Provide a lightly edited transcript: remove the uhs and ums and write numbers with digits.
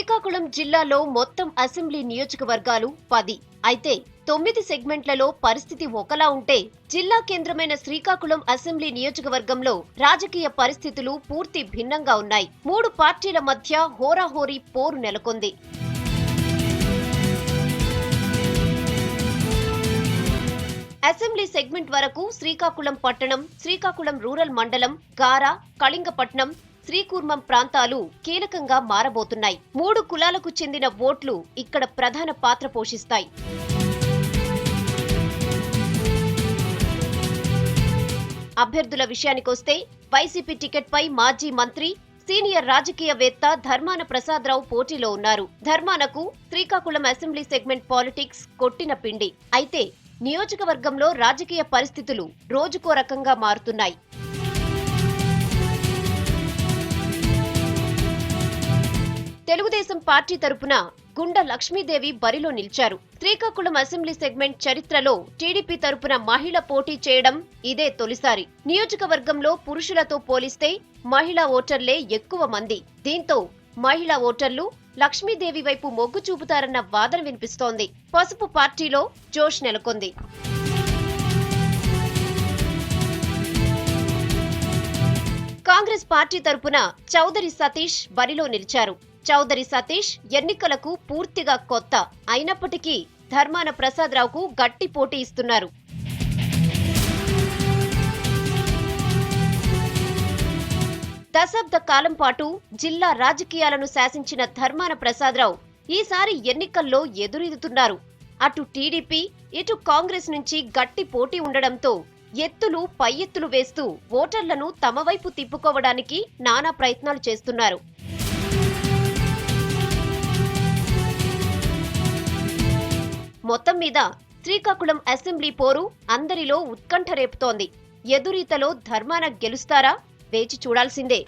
శ్రీకాకుళం జిల్లాలో మొత్తం అసెంబ్లీ నియోజకవర్గాలు 10. అయితే 9 సెగ్మెంట్లలో పరిస్థితి ఒకలా ఉంటే జిల్లా కేంద్రమైన శ్రీకాకుళం అసెంబ్లీ నియోజకవర్గంలో రాజకీయ పరిస్థితులు పూర్తి భిన్నంగా ఉన్నాయి. 3 పార్టీల మధ్య హోరాహోరీ పోరు నెలకొంది. అసెంబ్లీ సెగ్మెంట్ వరకు శ్రీకాకుళం పట్టణం, శ్రీకాకుళం రూరల్ మండలం, గారా, కళింగపట్నం, శ్రీకూర్మం ప్రాంతాలు కీలకంగా మారబోతున్నాయి. 3 కులాలకు చెందిన ఓట్లు ఇక్కడ ప్రధాన పాత్ర పోషిస్తాయి. అభ్యర్థుల విషయానికొస్తే వైసీపీ టికెట్ పై మాజీ మంత్రి, సీనియర్ రాజకీయవేత్త ధర్మాన ప్రసాదరావు పోటీలో ఉన్నారు. ధర్మానకు శ్రీకాకుళం అసెంబ్లీ సెగ్మెంట్ పాలిటిక్స్ కొట్టిన పిండి. అయితే నియోజకవర్గంలో రాజకీయ పరిస్థితులు రోజుకో రకంగా మారుతున్నాయి. తెలుగుదేశం పార్టీ తరపున గుండ లక్ష్మీదేవి బరిలో నిలిచారు. శ్రీకాకుళం అసెంబ్లీ సెగ్మెంట్ చరిత్రలో టీడీపీ తరపున మహిళ పోటీ చేయడం ఇదే తొలిసారి. నియోజకవర్గంలో పురుషులతో పోలిస్తే మహిళా ఓటర్లే ఎక్కువ మంది. దీంతో మహిళా ఓటర్లు లక్ష్మీదేవి వైపు మొగ్గు చూపుతారన్న వాదన వినిపిస్తోంది. పసుపు పార్టీలో జోష్ నెలకొంది. కాంగ్రెస్ పార్టీ తరపున చౌదరి సతీష్ బరిలో నిలిచారు. చౌదరి సతీష్ ఎన్నికలకు పూర్తిగా కొత్త అయినప్పటికీ ధర్మాన ప్రసాదరావుకు గట్టి పోటీ ఇస్తున్నారు. దశాబ్ద కాలం పాటు జిల్లా రాజకీయాలను శాసించిన ధర్మాన ప్రసాదరావు ఈసారి ఎన్నికల్లో ఎదురెదుతున్నారు. అటు టీడీపీ, ఇటు కాంగ్రెస్ నుంచి గట్టి పోటీ ఉండడంతో ఎత్తులు పై ఎత్తులు వేస్తూ ఓటర్లను తమ వైపు తిప్పుకోవడానికి నానా ప్రయత్నాలు చేస్తున్నారు. మొత్తం మీద శ్రీకాకుళం అసెంబ్లీ పోరు అందరిలో ఉత్కంఠ రేపుతోంది. ఎదురీతలో ధర్మాన గెలుస్తారా? వేచి చూడాల్సిందే.